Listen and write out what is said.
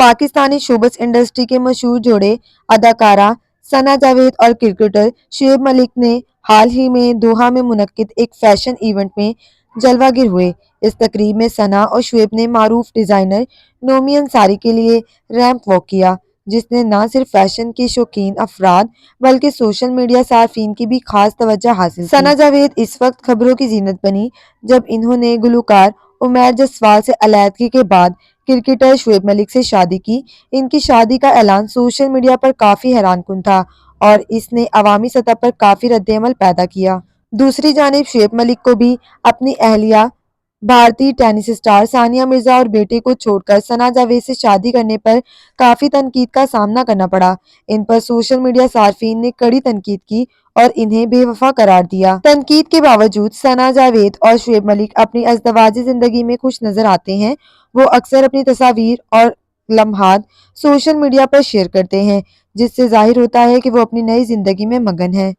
Pakistani showbiz industry کے مشہور جوڑے اداکارہ ثنا جاوید اور کرکٹر شعیب ملک نے حال ہی میں دوحہ میں منعقد ایک فیشن ایونٹ میں جلوہ گر ہوئے۔ اس تقریب میں ثنا اور شعیب نے معروف ڈیزائنر نومی انصاری کے لیے ریمپ واک کیا، جس نے نہ صرف فیشن کے شوقین افراد بلکہ سوشل میڈیا صارفین کی بھی خاص توجہ حاصل کی۔ ثنا جاوید اس وقت خبروں کی زینت بنی جب انہوں نے گلوکار عمیر جسوال سے علیحدگی کے بعد کرکٹر شعیب ملک سے شادی کی۔ ان کی شادی کا اعلان سوشل میڈیا پر کافی حیران کن تھا اور اس نے عوامی سطح پر کافی رد عمل پیدا کیا۔ دوسری جانب شعیب ملک کو بھی اپنی اہلیہ بھارتی ٹینس اسٹار ثانیہ مرزا اور بیٹے کو چھوڑ کر ثنا جاوید سے شادی کرنے پر کافی تنقید کا سامنا کرنا پڑا۔ ان پر سوشل میڈیا صارفین نے کڑی تنقید کی اور انہیں بے وفا قرار دیا۔ تنقید کے باوجود ثنا جاوید اور شعیب ملک اپنی ازدواجی زندگی میں خوش نظر آتے ہیں۔ وہ اکثر اپنی تصاویر اور لمحات سوشل میڈیا پر شیئر کرتے ہیں، جس سے ظاہر ہوتا ہے کہ وہ اپنی نئی زندگی میں مگن ہیں۔